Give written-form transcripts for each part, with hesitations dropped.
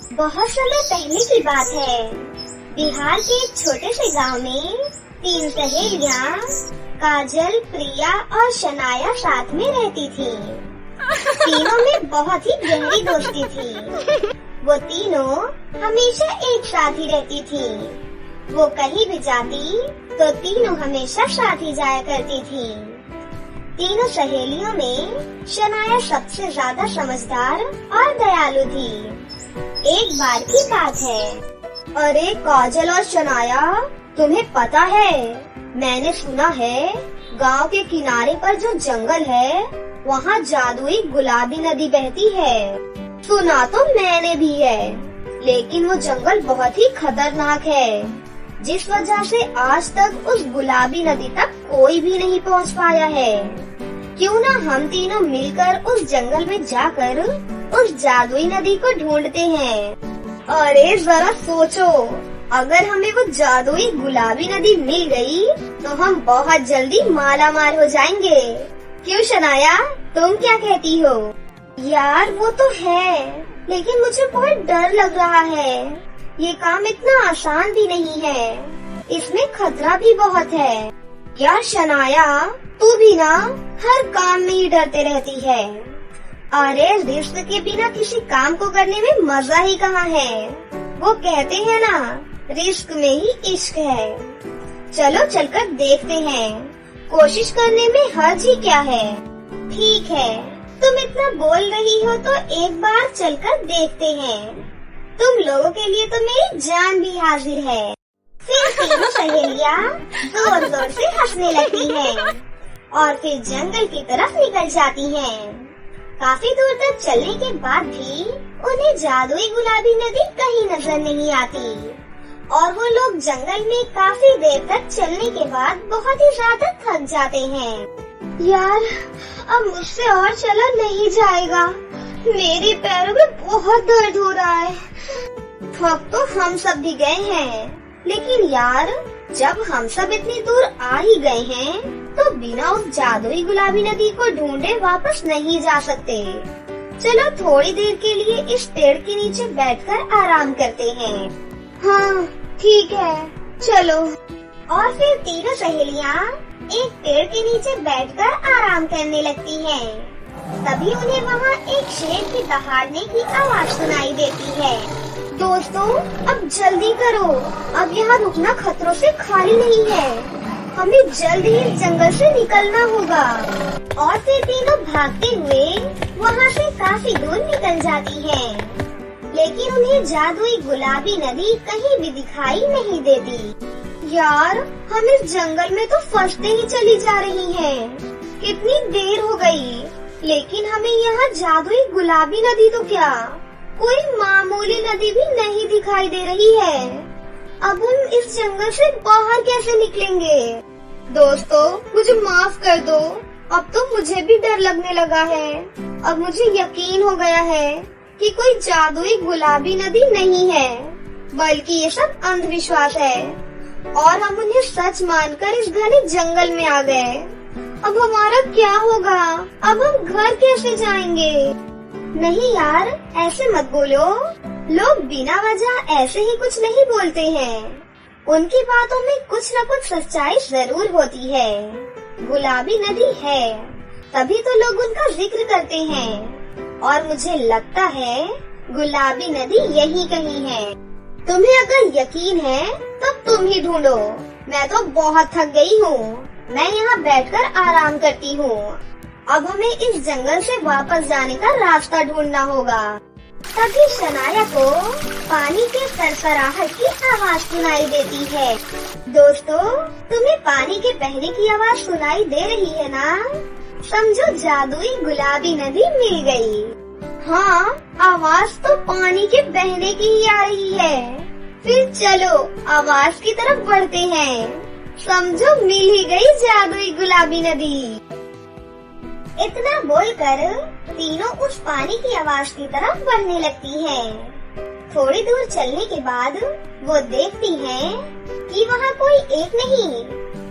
बहुत समय पहले की बात है। बिहार के एक छोटे से गांव में 3 सहेलियां काजल, प्रिया और शनाया साथ में रहती थीं। तीनों में बहुत ही गहरी दोस्ती थी। वो तीनों हमेशा एक साथ ही रहती थीं। वो कहीं भी जाती तो तीनों हमेशा साथ ही जाया करती थीं। तीनों सहेलियों में शनाया सबसे ज्यादा समझदार और दयालु थी। एक बार की बात है। अरे काजल और शनाया, तुम्हें पता है, मैंने सुना है गांव के किनारे पर जो जंगल है वहाँ जादुई गुलाबी नदी बहती है। सुना तो मैंने भी है, लेकिन वो जंगल बहुत ही खतरनाक है, जिस वजह से आज तक उस गुलाबी नदी तक कोई भी नहीं पहुंच पाया है। क्यों ना हम तीनों मिलकर उस जंगल में जाकर उस जादुई नदी को ढूंढते हैं। अरे जरा सोचो, अगर हमें वो जादुई गुलाबी नदी मिल गई तो हम बहुत जल्दी माला माल हो जाएंगे। क्यों शनाया, तुम क्या कहती हो? यार वो तो है, लेकिन मुझे बहुत डर लग रहा है। ये काम इतना आसान भी नहीं है, इसमें खतरा भी बहुत है। यार शनाया, तू भी ना हर काम में ही डरते रहती है। अरे रिस्क के बिना किसी काम को करने में मजा ही कहाँ है। वो कहते हैं ना, रिस्क में ही इश्क है। चलो चलकर देखते हैं, कोशिश करने में हर्ज ही क्या है। ठीक है, तुम इतना बोल रही हो तो एक बार चलकर देखते हैं। तुम लोगों के लिए तो मेरी जान भी हाजिर है। फिर तीनों सहेलियां जोर जोर से हंसने लगती हैं और फिर जंगल की तरफ निकल जाती हैं। काफी दूर तक चलने के बाद भी उन्हें जादुई गुलाबी नदी कहीं नजर नहीं आती और वो लोग जंगल में काफी देर तक चलने के बाद बहुत ही ज्यादा थक जाते हैं। यार अब मुझसे और चला नहीं जाएगा, मेरे पैरों में बहुत दर्द हो रहा है। थक तो हम सब भी गए हैं, लेकिन यार जब हम सब इतनी दूर आ ही गए हैं तो बिना उस जादुई गुलाबी नदी को ढूंढे वापस नहीं जा सकते। चलो थोड़ी देर के लिए इस पेड़ के नीचे बैठकर आराम करते हैं। हाँ ठीक है, चलो। और फिर तीनों सहेलियां एक पेड़ के नीचे बैठकर आराम करने लगती हैं। तभी उन्हें वहाँ एक शेर की दहाड़ने की आवाज सुनाई देती है। दोस्तों अब जल्दी करो, अब यहाँ रुकना खतरों से खाली नहीं है। हमें जल्द ही इस जंगल से निकलना होगा। और फिर तीनों भागते हुए वहाँ से काफी दूर निकल जाती हैं। लेकिन उन्हें जादुई गुलाबी नदी कहीं भी दिखाई नहीं देती। यार हम इस जंगल में तो फंसते ही चली जा रही हैं। कितनी देर हो गई, लेकिन हमें यहाँ जादुई गुलाबी नदी तो क्या, कोई मामूली नदी भी नहीं दिखाई दे रही है। अब हम इस जंगल से बाहर कैसे निकलेंगे? दोस्तों मुझे माफ कर दो, अब तो मुझे भी डर लगने लगा है। अब मुझे यकीन हो गया है कि कोई जादुई गुलाबी नदी नहीं है, बल्कि ये सब अंधविश्वास है और हम उन्हें सच मानकर इस घने जंगल में आ गए। अब हमारा क्या होगा? अब हम घर कैसे जाएंगे? नहीं यार, ऐसे मत बोलो। लोग बिना वजह ऐसे ही कुछ नहीं बोलते हैं। उनकी बातों में कुछ न कुछ सच्चाई जरूर होती है। गुलाबी नदी है, तभी तो लोग उनका जिक्र करते हैं। और मुझे लगता है गुलाबी नदी यही कहीं है। तुम्हें अगर यकीन है तब तुम ही ढूंढो, मैं तो बहुत थक गई हूँ। मैं यहाँ बैठकर आराम करती हूँ। अब हमें इस जंगल से वापस जाने का रास्ता ढूंढना होगा। तभी शनाया को पानी के सरसराहट की आवाज सुनाई देती है। दोस्तों तुम्हें पानी के बहने की आवाज सुनाई दे रही है ना? समझो जादुई गुलाबी नदी मिल गई। हाँ, आवाज तो पानी के बहने की ही आ रही है। फिर चलो आवाज की तरफ बढ़ते हैं। समझो मिल ही गई जादुई गुलाबी नदी। इतना बोलकर तीनों उस पानी की आवाज की तरफ बढ़ने लगती हैं। थोड़ी दूर चलने के बाद वो देखती हैं कि वहाँ कोई एक नहीं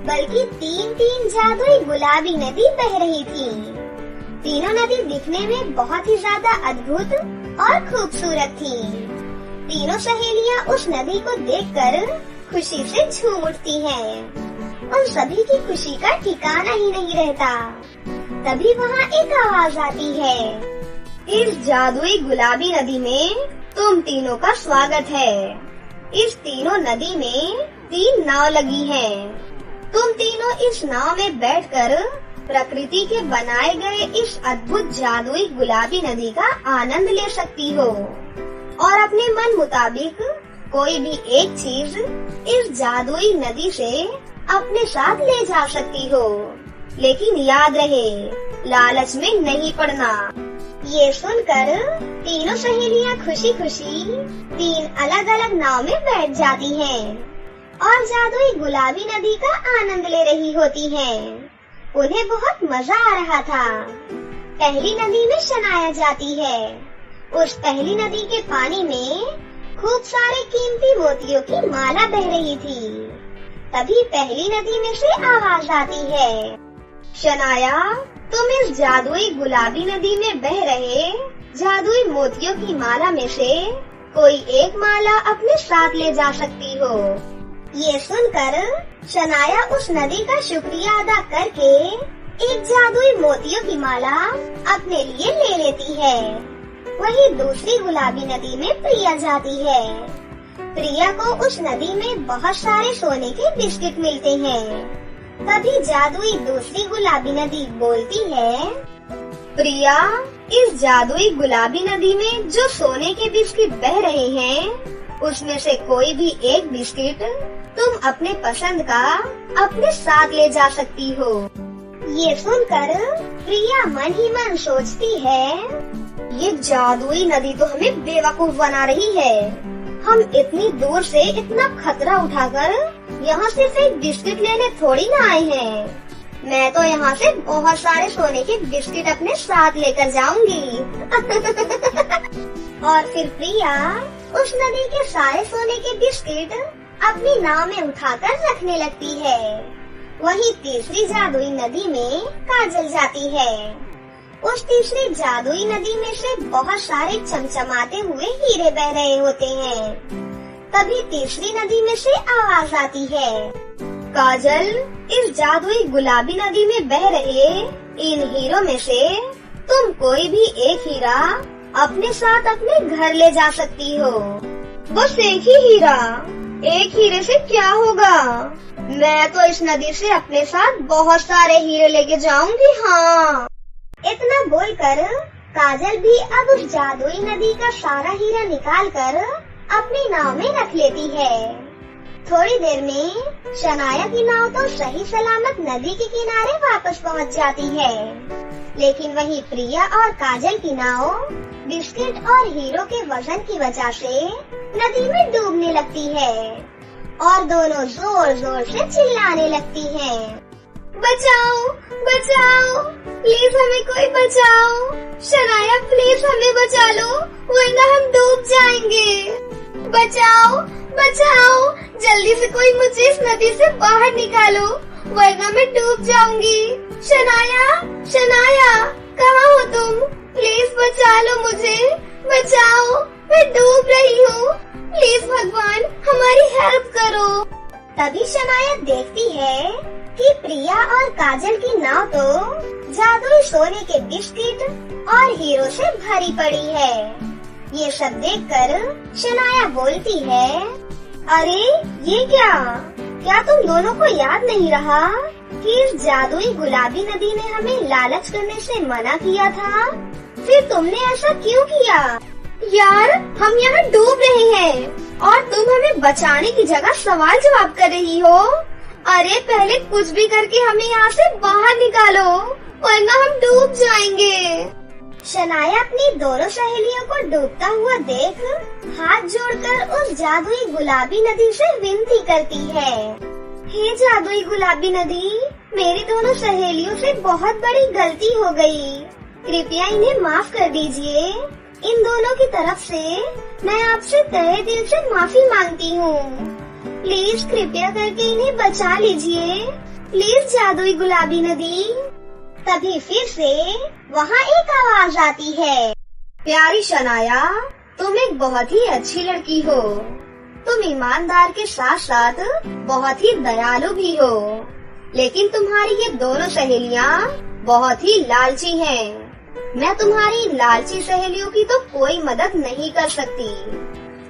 बल्कि 3 जादुई गुलाबी नदी बह रही थी। तीनों नदी दिखने में बहुत ही ज्यादा अद्भुत और खूबसूरत थी। तीनों सहेलियां उस नदी को देखकर खुशी से झूम उठती हैं। उन सभी की खुशी का ठिकाना ही नहीं रहता। तभी वहाँ एक आवाज आती है, इस जादुई गुलाबी नदी में तुम तीनों का स्वागत है। इस तीनों नदी में 3 नाव लगी हैं। तुम तीनों इस नाव में बैठकर प्रकृति के बनाए गए इस अद्भुत जादुई गुलाबी नदी का आनंद ले सकती हो और अपने मन मुताबिक कोई भी एक चीज इस जादुई नदी से अपने साथ ले जा सकती हो। लेकिन याद रहे, लालच में नहीं पड़ना। ये सुनकर तीनों सहेलियां खुशी खुशी 3 अलग अलग नाव में बैठ जाती हैं और जादुई गुलाबी नदी का आनंद ले रही होती हैं। उन्हें बहुत मजा आ रहा था। पहली नदी में शनाया जाती है। उस पहली नदी के पानी में खूब सारे कीमती मोतियों की माला बह रही थी। तभी पहली नदी में से आवाज आती है, शनाया, तुम इस जादुई गुलाबी नदी में बह रहे जादुई मोतियों की माला में से कोई एक माला अपने साथ ले जा सकती हो। ये सुनकर शनाया उस नदी का शुक्रिया अदा करके एक जादुई मोतियों की माला अपने लिए ले लेती है। वहीं दूसरी गुलाबी नदी में प्रिया जाती है। प्रिया को उस नदी में बहुत सारे सोने के बिस्किट मिलते हैं। तभी जादुई दूसरी गुलाबी नदी बोलती है, प्रिया, इस जादुई गुलाबी नदी में जो सोने के बिस्किट बह रहे हैं, उसमें से कोई भी एक बिस्किट तुम अपने पसंद का अपने साथ ले जा सकती हो। ये सुनकर प्रिया मन ही मन सोचती है, ये जादुई नदी तो हमें बेवकूफ बना रही है। हम इतनी दूर से इतना खतरा उठाकर यहाँ सिर्फ एक बिस्किट लेने थोड़ी ना आए हैं। मैं तो यहाँ से बहुत सारे सोने के बिस्किट अपने साथ लेकर जाऊंगी। और फिर प्रिया उस नदी के सारे सोने के बिस्किट अपनी नाव में उठाकर रखने लगती है। वहीं तीसरी जादुई नदी में काजल जाती है। उस तीसरी जादुई नदी में से बहुत सारे चमचमाते हुए हीरे बह रहे होते हैं। तभी तीसरी नदी में से आवाज आती है, काजल, इस जादुई गुलाबी नदी में बह रहे इन हीरों में से तुम कोई भी एक हीरा अपने साथ अपने घर ले जा सकती हो। बस एक ही हीरा? एक हीरे से क्या होगा? मैं तो इस नदी से अपने साथ बहुत सारे हीरे लेके जाऊंगी। हाँ। इतना बोलकर काजल भी अब उस जादुई नदी का सारा हीरा निकालकर अपनी नाव में रख लेती है। थोड़ी देर में शनाया की नाव तो सही सलामत नदी के किनारे वापस पहुंच जाती है। लेकिन वहीं प्रिया और काजल की नाव बिस्किट और हीरो के वजन की वजह से नदी में डूबने लगती है और दोनों जोर जोर से चिल्लाने लगती हैं। बचाओ, बचाओ, प्लीज हमें कोई बचाओ। शनाया, प्लीज हमें बचा लो, वरना हम डूब जाएंगे। बचाओ, बचाओ, जल्दी से कोई मुझे इस नदी से बाहर निकालो, वरना मैं डूब जाऊंगी। शनाया, शनाया, कहाँ हो तुम? प्लीज बचा लो मुझे, बचाओ, मैं डूब रही हूँ। प्लीज भगवान, हमारी हेल्प करो। तभी शनाया देखती है कि प्रिया और काजल की नाव तो जादुई सोने के बिस्किट और हीरो से भरी पड़ी है। ये सब देखकर शनाया बोलती है, अरे ये क्या तुम दोनों को याद नहीं रहा कि इस जादुई गुलाबी नदी ने हमें लालच करने से मना किया था? फिर तुमने ऐसा क्यों किया? यार, हम यहाँ डूब रहे हैं और तुम हमें बचाने की जगह सवाल जवाब कर रही हो। अरे पहले कुछ भी करके हमें यहाँ से बाहर निकालो, वरना हम डूब जाएंगे। शनाया अपनी दोनों सहेलियों को डूबता हुआ देख हाथ जोड़कर उस जादुई गुलाबी नदी से विनती करती है, हे जादुई गुलाबी नदी, मेरी दोनों सहेलियों से बहुत बड़ी गलती हो गई। कृपया इन्हें माफ कर दीजिए। इन दोनों की तरफ से मैं आपसे तहे दिल से माफी मांगती हूँ। प्लीज कृपया करके इन्हें बचा लीजिए। प्लीज जादुई गुलाबी नदी। तभी फिर से वहाँ एक आवाज आती है, प्यारी शनाया, तुम एक बहुत ही अच्छी लड़की हो। तुम ईमानदार के साथ साथ बहुत ही दयालु भी हो। लेकिन तुम्हारी ये दोनों सहेलियाँ बहुत ही लालची हैं। मैं तुम्हारी लालची सहेलियों की तो कोई मदद नहीं कर सकती,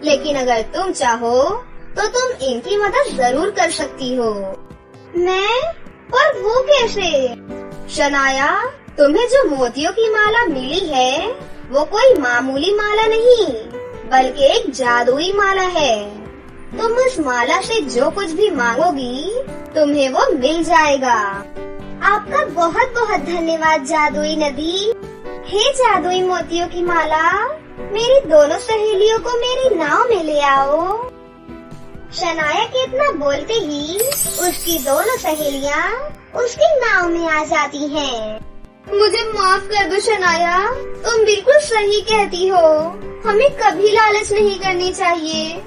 लेकिन अगर तुम चाहो तो तुम इनकी मदद जरूर कर सकती हो। मैं? पर वो कैसे? शनाया, तुम्हें जो मोतियों की माला मिली है वो कोई मामूली माला नहीं, बल्कि एक जादुई माला है। तुम उस माला से जो कुछ भी मांगोगी तुम्हें वो मिल जाएगा। आपका बहुत बहुत धन्यवाद जादुई नदी। हे जादुई मोतियों की माला, मेरी दोनों सहेलियों को मेरी नाव में ले आओ। शनाया के इतना बोलते ही उसकी दोनों सहेलियाँ उसकी नाव में आ जाती हैं। मुझे माफ कर दो शनाया, तुम बिल्कुल सही कहती हो। हमें कभी लालच नहीं करनी चाहिए।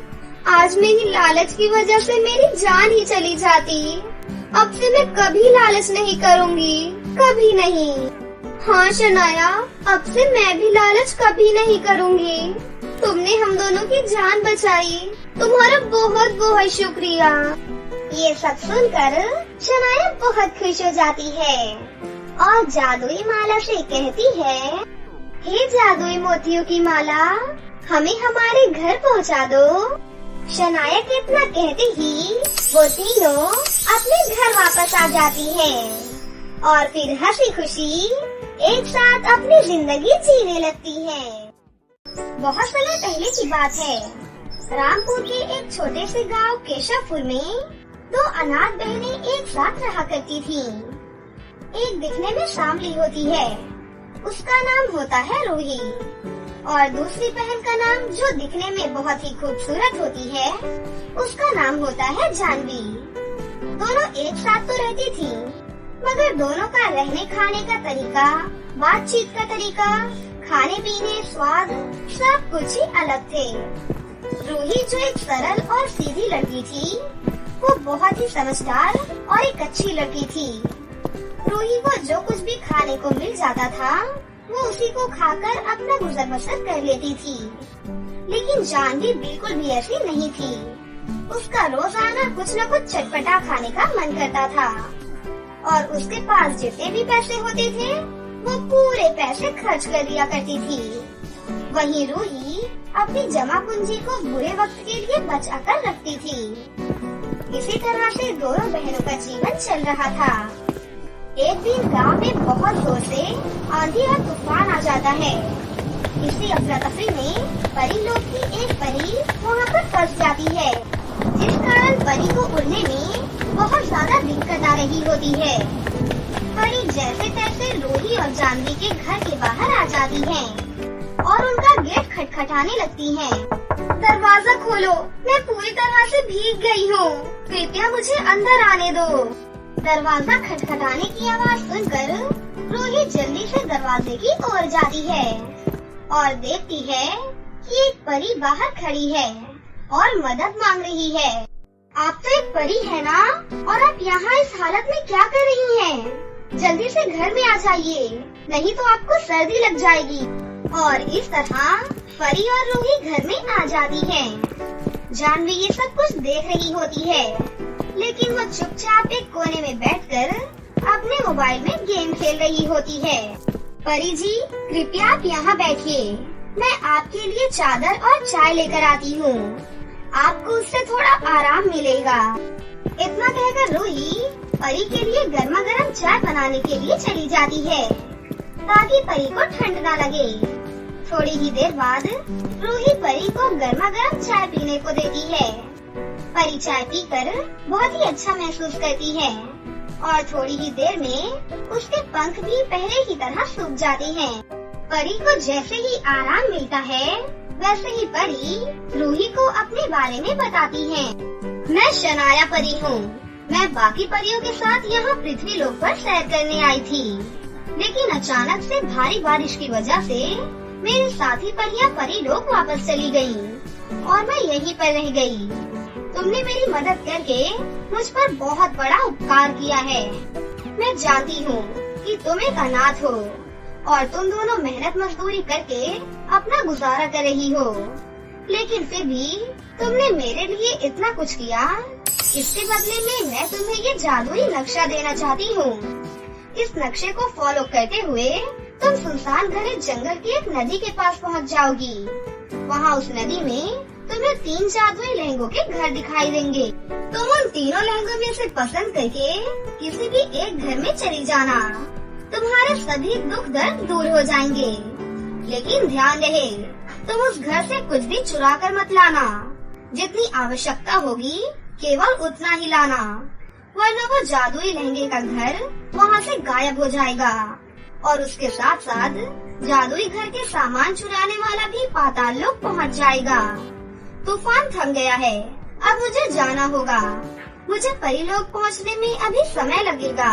आज मेरी लालच की वजह से मेरी जान ही चली जाती। अब से मैं कभी लालच नहीं करूँगी, कभी नहीं। हाँ शनाया, अब से मैं भी लालच कभी नहीं करूँगी। तुमने हम दोनों की जान बचाई, तुम्हारा बहुत बहुत शुक्रिया। ये सब सुनकर शनाया बहुत खुश हो जाती है और जादुई माला से कहती है, हे जादुई मोतियों की माला, हमें हमारे घर पहुंचा दो। शनाया के इतना कहते ही वो तीनों अपने घर वापस आ जाती हैं और फिर हंसी खुशी एक साथ अपनी जिंदगी जीने लगती हैं। बहुत समय पहले की बात है। रामपुर के एक छोटे से गांव केशवपुर में दो अनाथ बहनें एक साथ रहा करती थीं। एक दिखने में सांवली होती है, उसका नाम होता है रूही, और दूसरी बहन का नाम जो दिखने में बहुत ही खूबसूरत होती है उसका नाम होता है जानवी। दोनों एक साथ तो रहती थीं, मगर दोनों का रहने खाने का तरीका, बातचीत का तरीका, खाने पीने, स्वाद सब कुछ ही अलग थे। रूही जो एक सरल और सीधी लड़की थी, वो बहुत ही समझदार और एक अच्छी लड़की थी। रूही को जो कुछ भी खाने को मिल जाता था वो उसी को खाकर अपना गुजर बसर कर लेती थी। लेकिन जानवी बिल्कुल भी ऐसी नहीं थी। उसका रोजाना कुछ न कुछ चटपटा खाने का मन करता था और उसके पास जितने भी पैसे होते थे वो पूरे पैसे खर्च कर लिया करती थी। वहीं रूही अपनी जमा पूंजी को बुरे वक्त के लिए बचा कर रखती थी। इसी तरह से दोनों बहनों का जीवन चल रहा था। एक दिन गांव में बहुत जोर से आंधी और तूफान आ जाता है। इसी अफरा तफरी में परी लोग की एक परी वहाँ पर फंस जाती है, जिस कारण परी को उड़ने में बहुत ज्यादा दिक्कत आ रही होती है। परी जैसे तैसे रूही और जानवी के घर के बाहर आ जाती है और उनका गेट खटखटाने लगती है। दरवाजा खोलो, मैं पूरी तरह से भीग गई हूँ, कृपया मुझे अंदर आने दो। दरवाजा खटखटाने की आवाज सुनकर रूही जल्दी से दरवाजे की ओर जाती है और देखती है कि एक परी बाहर खड़ी है और मदद मांग रही है। आप तो एक परी है ना, और आप यहाँ इस हालत में क्या कर रही हैं? जल्दी से घर में आ जाइए, नहीं तो आपको सर्दी लग जाएगी। और इस तरह परी और रूही घर में आ जाती हैं। जानवी ये सब कुछ देख रही होती है, लेकिन वो चुपचाप एक कोने में बैठकर अपने मोबाइल में गेम खेल रही होती है। परी जी, कृपया आप यहाँ बैठिए, मैं आपके लिए चादर और चाय लेकर आती हूँ, आपको उससे थोड़ा आराम मिलेगा। इतना कहकर रूही परी के लिए गर्मा गर्म चाय बनाने के लिए चली जाती है ताकि परी को ठंड न लगे। थोड़ी ही देर बाद रूही परी को गर्मा गर्म चाय पीने को देती है। परी चाय पीकर बहुत ही अच्छा महसूस करती है और थोड़ी ही देर में उसके पंख भी पहले की तरह सूख जाते हैं। परी को जैसे ही आराम मिलता है वैसे ही परी रूही को अपने बारे में बताती है। मैं शनाया परी हूँ। मैं बाकी परियों के साथ यहाँ पृथ्वी लोक पर सैर करने आई थी, लेकिन अचानक से भारी बारिश की वजह से मेरे साथी परियां परी लोक वापस चली गयी और मैं यहीं पर रह गई। तुमने मेरी मदद करके मुझ पर बहुत बड़ा उपकार किया है। मैं जानती हूँ कि तुम एक अनाथ हो, और तुम दोनों मेहनत मजदूरी करके अपना गुजारा कर रही हो, लेकिन फिर भी तुमने मेरे लिए इतना कुछ किया। इसके बदले में मैं तुम्हें ये जादुई नक्शा देना चाहती हूँ। इस नक्शे को फॉलो करते हुए तुम सुनसान घने जंगल की एक नदी के पास पहुँच जाओगी। वहाँ उस नदी में तुम्हें 3 जादुई लहंगों के घर दिखाई देंगे। तुम उन तीनों लहंगों में से पसंद करके किसी भी एक घर में चली जाना। तुम्हारे सभी दुख दर्द दूर हो जाएंगे, लेकिन ध्यान रहे तुम उस घर से कुछ भी चुरा कर मत लाना। जितनी आवश्यकता होगी केवल उतना ही लाना, वरना वो जादुई लहंगे का घर वहाँ से गायब हो जाएगा और उसके साथ साथ जादुई घर के सामान चुराने वाला भी पाताल लोक पहुँच जाएगा। तूफान थम गया है, अब मुझे जाना होगा। मुझे परी लोक पहुँचने में अभी समय लगेगा।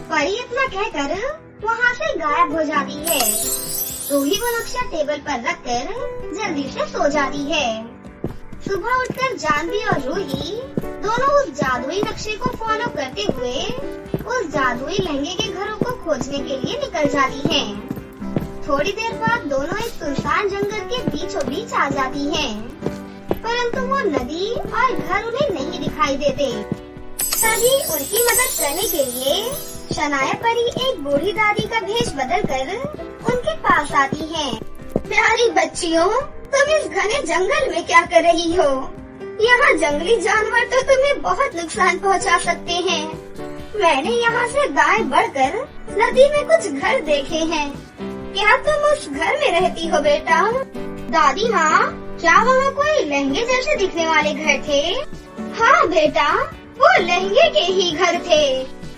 परी इतना कहकर वहाँ से गायब हो जाती है। रूही वो नक्शा टेबल पर रखकर जल्दी से सो जाती है। सुबह उठकर जानवी और रूही दोनों उस जादुई नक्शे को फॉलो करते हुए उस जादुई लहंगे के घरों को खोजने के लिए निकल जाती हैं। थोड़ी देर बाद दोनों एक सुनसान जंगल के बीचों बीच आ जाती हैं, परंतु वो नदी और घर उन्हें नहीं दिखाई देते। तभी उनकी मदद करने के लिए शनाया परी एक बूढ़ी दादी का भेष बदल कर उनके पास आती है। प्यारी बच्चियों, तुम इस घने जंगल में क्या कर रही हो? यहाँ जंगली जानवर तो तुम्हें बहुत नुकसान पहुँचा सकते हैं। मैंने यहाँ से दाएं बढ़कर नदी में कुछ घर देखे हैं। क्या तुम उस घर में रहती हो बेटा? दादी माँ, क्या वहाँ कोई लहंगे जैसे दिखने वाले घर थे? हाँ बेटा, वो लहंगे के ही घर थे।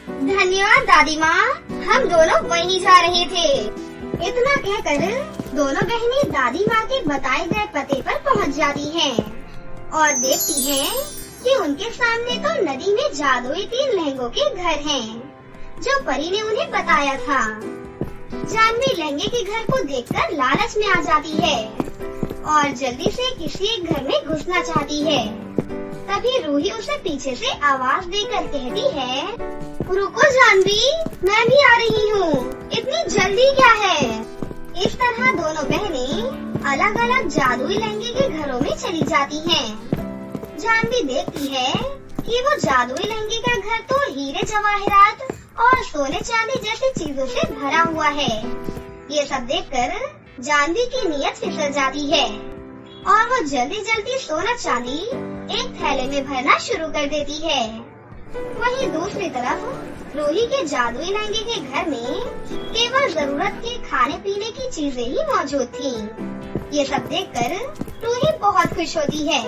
धन्यवाद दादी माँ, हम दोनों वहीं जा रहे थे। इतना कहकर दोनों बहनें दादी माँ के बताए गए पते पर पहुँच जाती हैं और देखती हैं कि उनके सामने तो नदी में जादुई 3 लहंगों के घर हैं, जो परी ने उन्हें बताया था। जानवी लहंगे के घर को देखकर लालच में आ जाती है और जल्दी से किसी एक घर में घुसना चाहती है। तभी रूही उसे पीछे से आवाज देकर कहती है, रुको जानवी, मैं भी आ रही हूँ, इतनी जल्दी क्या है? इस तरह दोनों बहनें अलग अलग जादुई लहंगे के घरों में चली जाती हैं। जानवी देखती है कि वो जादुई लहंगे का घर तो हीरे जवाहरात और सोने चांदी जैसी चीजों से भरा हुआ है। ये सब देखकर जानवी की नीयत फिसल जाती है और वो जल्दी जल्दी सोना चांदी एक थैले में भरना शुरू कर देती है। वहीं दूसरी तरफ रूही के जादुई लहंगे के घर में केवल जरूरत के खाने पीने की चीजें ही मौजूद थीं। ये सब देखकर रूही बहुत खुश होती है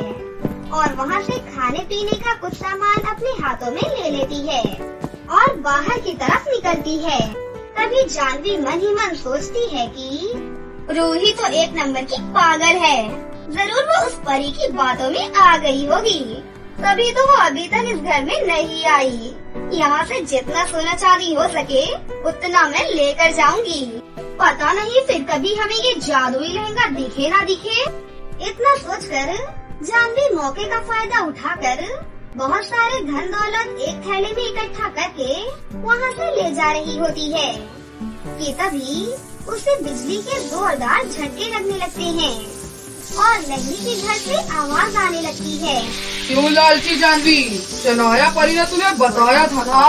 और वहाँ से खाने पीने का कुछ सामान अपने हाथों में ले लेती है और बाहर की तरफ निकलती है। तभी जानवी मन ही मन सोचती है कि रूही तो एक नंबर की पागल है, जरूर वो उस परी की बातों में आ गई होगी, तभी तो वो अभी तक इस घर में नहीं आई। यहाँ से जितना सोना चांदी हो सके उतना मैं लेकर जाऊंगी। पता नहीं फिर कभी हमें ये जादुई लहंगा दिखे ना दिखे। इतना सोचकर जानवी मौके का फायदा उठाकर बहुत सारे धन दौलत एक थैले में इकट्ठा करके वहाँ से ले जा रही होती है कि तभी उसे बिजली के जोरदार झटके लगने लगते हैं और लहंगे के घर से आवाज आने लगती है। क्यों लालची जानवी, शनाया परी ने तुम्हें बताया था ना,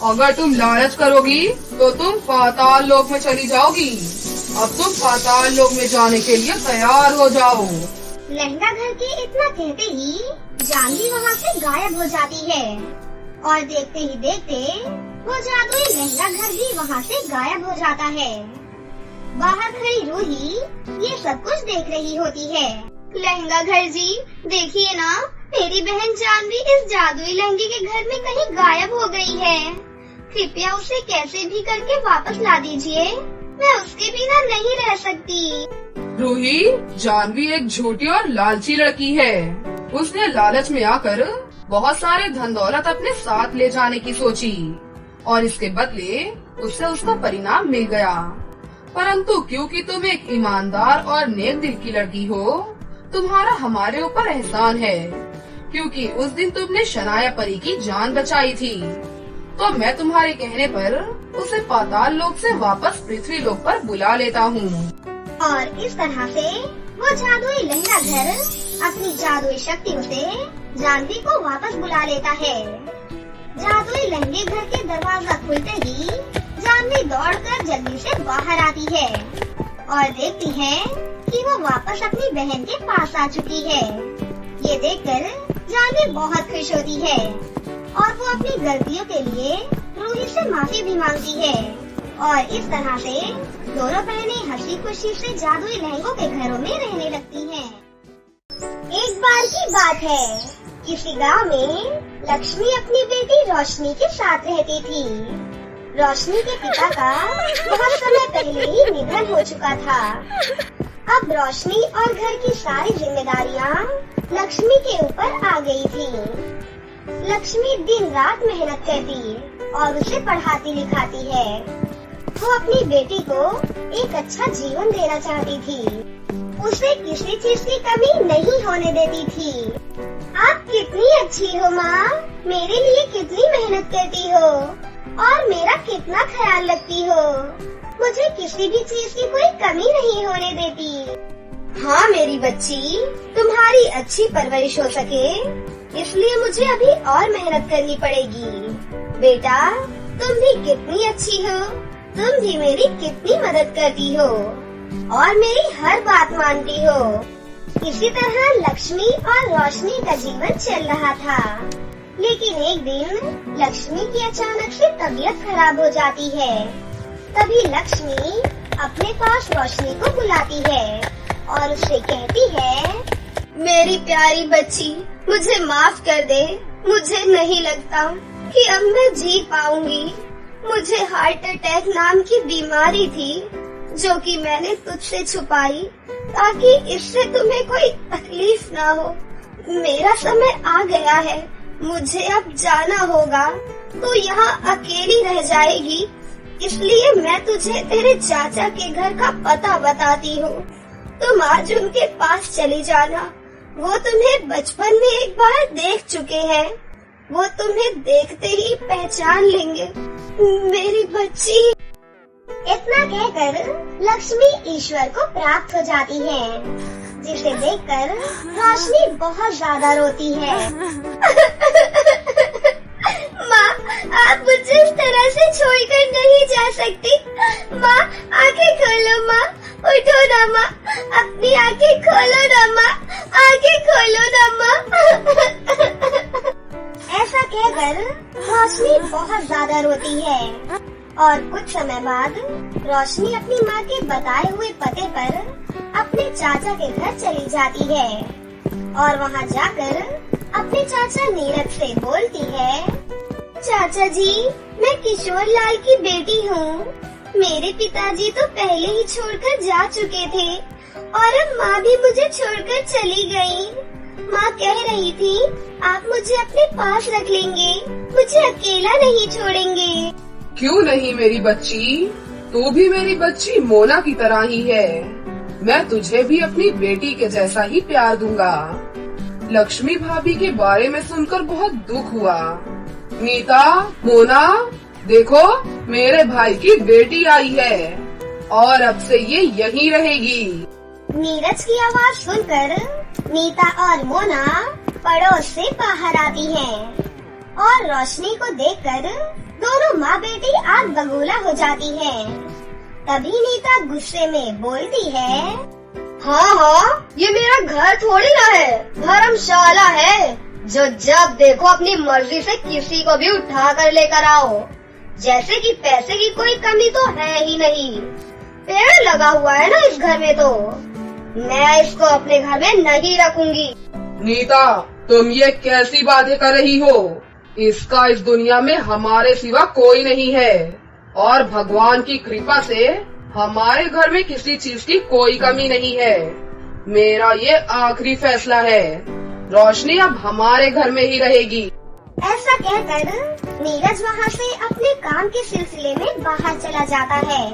अगर तुम लालच करोगी तो तुम पाताल लोक में चली जाओगी। अब तुम पाताल लोक में जाने के लिए तैयार हो जाओ। लहंगा घर के इतना कहते ही जानवी वहाँ से गायब हो जाती है और देखते ही देखते वो जादुई लहंगा घर भी वहाँ से गायब हो जाता है। बाहर खड़ी रूही ये सब कुछ देख रही होती है। लहंगा घर जी, देखिए ना, मेरी बहन जानवी इस जादुई लहंगे के घर में कहीं गायब हो गई है। कृपया उसे कैसे भी करके वापस ला दीजिए, मैं उसके बिना नहीं रह सकती। रूही, जानवी एक झूठी और लालची लड़की है। उसने लालच में आकर बहुत सारे धन दौलत अपने साथ ले जाने की सोची और इसके बदले उससे उसका परिणाम मिल गया। परंतु क्योंकि तुम एक ईमानदार और नेक दिल की लड़की हो, तुम्हारा हमारे ऊपर एहसान है, क्योंकि उस दिन तुमने शनाया परी की जान बचाई थी। तो मैं तुम्हारे कहने पर उसे पाताल लोक से वापस पृथ्वी लोक पर बुला लेता हूँ। और इस तरह से वो जादुई लहंगा घर अपनी जादुई शक्तियों से जानवी को वापस बुला लेता है। जादुई लहंगे घर के दरवाजा खुलते ही जानवी दौड़कर जल्दी से बाहर आती है और देखती है कि वो वापस अपनी बहन के पास आ चुकी है। ये देखकर जानवी बहुत खुश होती है और वो अपनी गलतियों के लिए रूही से माफी भी मांगती है। और इस तरह से दोनों बहनें हंसी खुशी से जादुई लहंगों के घरों में रहने लगती हैं। एक बार की बात है, किसी गांव में लक्ष्मी अपनी बेटी रोशनी के साथ रहती थी। रोशनी के पिता का बहुत समय पहले ही निधन हो चुका था। अब रोशनी और घर की सारी जिम्मेदारियां लक्ष्मी के ऊपर आ गई थी। लक्ष्मी दिन रात मेहनत करती और उसे पढ़ाती लिखाती है। वो अपनी बेटी को एक अच्छा जीवन देना चाहती थी। उसे किसी चीज की कमी नहीं होने देती थी। आप कितनी अच्छी हो माँ, मेरे लिए कितनी मेहनत करती हो और मेरा कितना ख्याल रखती हो। मुझे किसी भी चीज की कोई कमी नहीं होने देती। हाँ मेरी बच्ची, तुम्हारी अच्छी परवरिश हो सके इसलिए मुझे अभी और मेहनत करनी पड़ेगी। बेटा, तुम भी कितनी अच्छी हो, तुम भी मेरी कितनी मदद करती हो और मेरी हर बात मानती हो। इसी तरह लक्ष्मी और रोशनी का जीवन चल रहा था। लेकिन एक दिन लक्ष्मी की अचानक से तबीयत खराब हो जाती है। तभी लक्ष्मी अपने पास रोशनी को बुलाती है और उससे कहती है, मेरी प्यारी बच्ची, मुझे माफ कर दे। मुझे नहीं लगता कि अब मैं जी पाऊंगी। मुझे हार्ट अटैक नाम की बीमारी थी जो कि मैंने तुझसे छुपाई ताकि इससे तुम्हें कोई तकलीफ ना हो। मेरा समय आ गया है, मुझे अब जाना होगा। तू यहाँ अकेली रह जाएगी, इसलिए मैं तुझे तेरे चाचा के घर का पता बताती हूँ। तुम आज उनके पास चली जाना। वो तुम्हें बचपन में एक बार देख चुके हैं। वो तुम्हें देखते ही पहचान लेंगे, मेरी बच्ची। इतना कहकर लक्ष्मी ईश्वर को प्राप्त हो जाती है, जिसे देखकर रोशनी बहुत ज्यादा रोती है। माँ, आप मुझे इस तरह से छोड़कर नहीं जा सकती। माँ, आंखें खोलो माँ, उठो ना माँ, अपनी आंखें खोलो ना माँ, आंखें खोलो ना माँ। ऐसा कहकर रोशनी बहुत ज्यादा रोती है और कुछ समय बाद रोशनी अपनी माँ के बताए हुए पते पर अपने चाचा के घर चली जाती है और वहाँ जाकर अपने चाचा नीरज से बोलती है, चाचा जी, मैं किशोर लाल की बेटी हूँ। मेरे पिताजी तो पहले ही छोड़कर जा चुके थे और अब माँ भी मुझे छोड़कर चली गई। माँ कह रही थी आप मुझे अपने पास रख लेंगे, मुझे अकेला नहीं छोड़ेंगे। क्यों नहीं मेरी बच्ची, तू भी मेरी बच्ची मोना की तरह ही है। मैं तुझे भी अपनी बेटी के जैसा ही प्यार दूंगा। लक्ष्मी भाभी के बारे में सुनकर बहुत दुख हुआ। नीता, मोना, देखो मेरे भाई की बेटी आई है और अब से ये यहीं रहेगी। नीरज की आवाज सुनकर नीता और मोना पड़ोस से बाहर आती हैं और रोशनी को देखकर दोनों माँ बेटी आग बबूला हो जाती हैं। तभी नीता गुस्से में बोलती है, हाँ, ये मेरा घर थोड़ी ना है, धर्मशाला है जो जब देखो अपनी मर्जी से किसी को भी उठा कर लेकर आओ। जैसे कि पैसे की कोई कमी तो है ही नहीं। पेड़ लगा हुआ है ना इस घर में, तो मैं इसको अपने घर में नहीं रखूंगी। नीता, तुम ये कैसी बातें कर रही हो? इसका इस दुनिया में हमारे सिवा कोई नहीं है और भगवान की कृपा से हमारे घर में किसी चीज की कोई कमी नहीं है। मेरा ये आखिरी फैसला है, रोशनी अब हमारे घर में ही रहेगी। ऐसा कहकर नीरज वहाँ से अपने काम के सिलसिले में बाहर चला जाता है।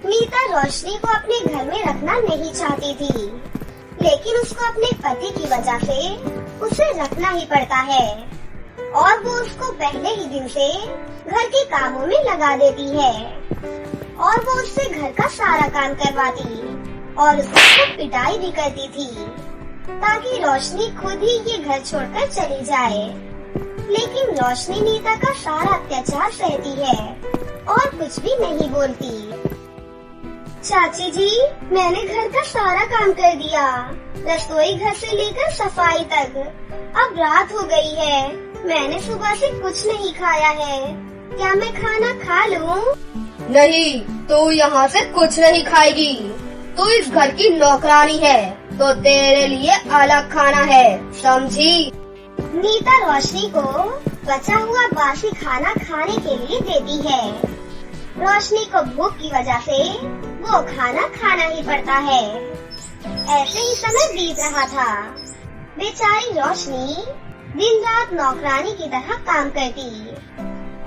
नीता रोशनी को अपने घर में रखना नहीं चाहती थी, लेकिन उसको अपने पति की वजह से उसे रखना ही पड़ता है और वो उसको पहले ही दिन से घर के कामों में लगा देती है और वो उससे घर का सारा काम करवाती और उसको पिटाई भी करती थी ताकि रोशनी खुद ही ये घर छोड़कर चली जाए। लेकिन रोशनी नीता का सारा अत्याचार सहती है और कुछ भी नहीं बोलती। चाची जी, मैंने घर का सारा काम कर दिया, रसोई घर से लेकर सफाई तक। अब रात हो गई है, मैंने सुबह से कुछ नहीं खाया है, क्या मैं खाना खा लूं? नहीं, तू यहाँ से कुछ नहीं खाएगी। तू इस घर की नौकरानी है, तो तेरे लिए अलग खाना है, समझी? नीता रोशनी को बचा हुआ बासी खाना खाने के लिए देती है। रोशनी को भूख की वजह से वो खाना खाना ही पड़ता है। ऐसे ही समय बीत रहा था। बेचारी रोशनी दिन रात नौकरानी की तरह काम करती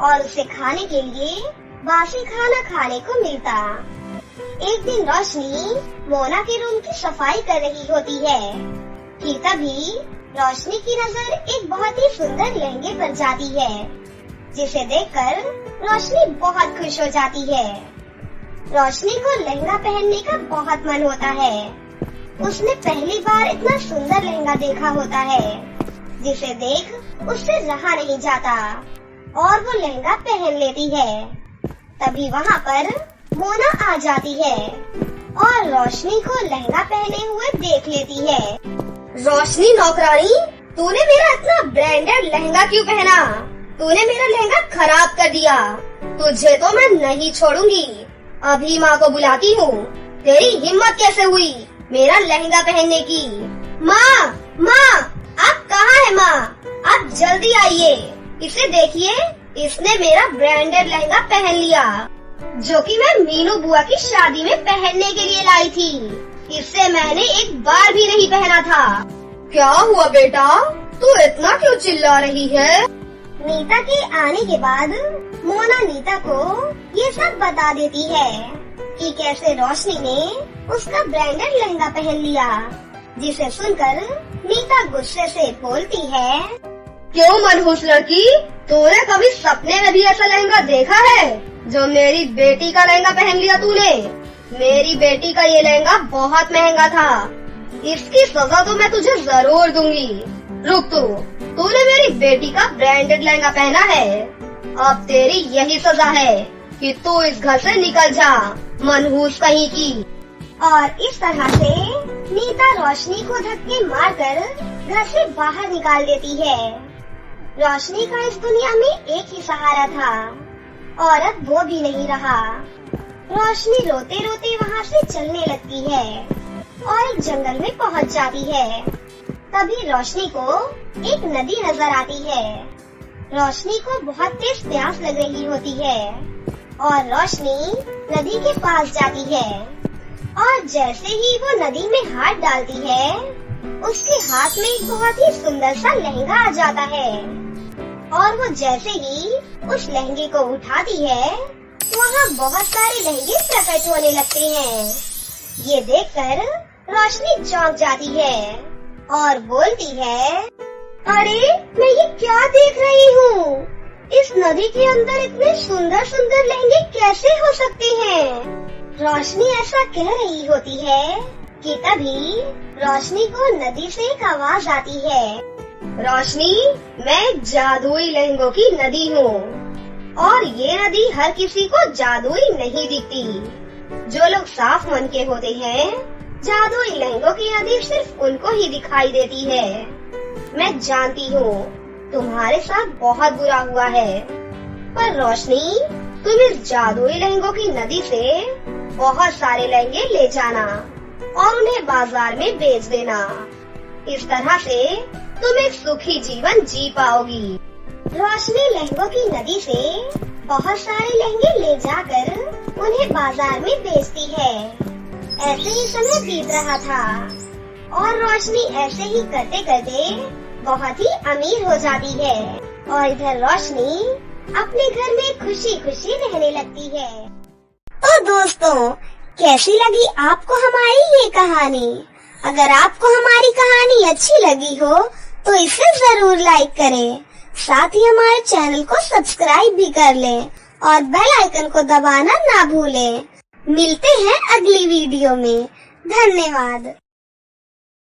और उसे खाने के लिए बासी खाना खाने को मिलता। एक दिन रोशनी मोना के रूम की सफाई कर रही होती है कि तभी रोशनी की नजर एक बहुत ही सुंदर लहंगे पर जाती है, जिसे देखकर रोशनी बहुत खुश हो जाती है। रोशनी को लहंगा पहनने का बहुत मन होता है। उसने पहली बार इतना सुंदर लहंगा देखा होता है, जिसे देख उससे रहा नहीं जाता और वो लहंगा पहन लेती है। तभी वहाँ पर मोना आ जाती है और रोशनी को लहंगा पहने हुए देख लेती है। रोशनी नौकरानी, तूने मेरा इतना ब्रांडेड लहंगा क्यों पहना? तूने मेरा लहंगा खराब कर दिया। तुझे तो मैं नहीं छोड़ूंगी। अभी माँ को बुलाती हूँ। तेरी हिम्मत कैसे हुई मेरा लहंगा पहनने की? माँ, माँ, आप कहाँ है माँ? आप जल्दी आइए। इसे देखिए, इसने मेरा ब्रांडेड लहंगा पहन लिया, जो कि मैं मीनू बुआ की शादी में पहनने के लिए लाई थी। इससे मैंने एक बार भी नहीं पहना था। क्या हुआ बेटा, तू इतना क्यों चिल्ला रही है? नीता के आने के बाद मोना नीता को ये सब बता देती है कि कैसे रोशनी ने उसका ब्रांडेड लहंगा पहन लिया, जिसे सुनकर नीता गुस्से से बोलती है, क्यों मनहूस लड़की, तूने कभी सपने में भी ऐसा लहंगा देखा है जो मेरी बेटी का लहंगा पहन लिया तूने? मेरी बेटी का ये लहंगा बहुत महंगा था। इसकी सजा तो मैं तुझे जरूर दूंगी। रुक तूने मेरी बेटी का ब्रांडेड लहंगा पहना है। अब तेरी यही सजा है कि तू इस घर से निकल जा, मनहूस कहीं की। और इस तरह से नीता रोशनी को धक्के मारकर घर से बाहर निकाल देती है। रोशनी का इस दुनिया में एक ही सहारा था और अब वो भी नहीं रहा। रोशनी रोते रोते वहाँ से चलने लगती है और एक जंगल में पहुँच जाती है। तभी रोशनी को एक नदी नजर आती है। रोशनी को बहुत तेज प्यास लग रही होती है और रोशनी नदी के पास जाती है और जैसे ही वो नदी में हाथ डालती है, उसके हाथ में एक बहुत ही सुंदर सा लहंगा आ जाता है और वो जैसे ही उस लहंगे को उठाती है, वहाँ बहुत सारे लहंगे प्रकट होने लगते हैं। ये देखकर रोशनी चौंक जाती है और बोलती है, अरे मैं ये क्या देख रही हूँ? इस नदी के अंदर इतने सुंदर सुंदर लहंगे कैसे हो सकते हैं? रोशनी ऐसा कह रही होती है कि तभी रोशनी को नदी से एक आवाज आती है, रोशनी, मैं जादुई लहंगों की नदी हूँ और ये नदी हर किसी को जादुई नहीं दिखती। जो लोग साफ मन के होते हैं, जादुई लहंगों की नदी सिर्फ उनको ही दिखाई देती है। मैं जानती हूँ तुम्हारे साथ बहुत बुरा हुआ है, पर रोशनी, तुम इस जादुई लहंगों की नदी से बहुत सारे लहंगे ले जाना और उन्हें बाजार में बेच देना। इस तरह से तुम एक सुखी जीवन जी पाओगी। रोशनी लहंगों की नदी से बहुत सारे लहंगे ले जाकर उन्हें बाजार में बेचती है। ऐसे ही समय बीत रहा था और रोशनी ऐसे ही करते करते बहुत ही अमीर हो जाती है और इधर रोशनी अपने घर में खुशी खुशी रहने लगती है। तो दोस्तों, कैसी लगी आपको हमारी ये कहानी? अगर आपको हमारी कहानी अच्छी लगी हो तो इसे जरूर लाइक करें साथ ही हमारे चैनल को सब्सक्राइब भी कर लें और बेल आइकन को दबाना ना भूलें। मिलते हैं अगली वीडियो में। धन्यवाद।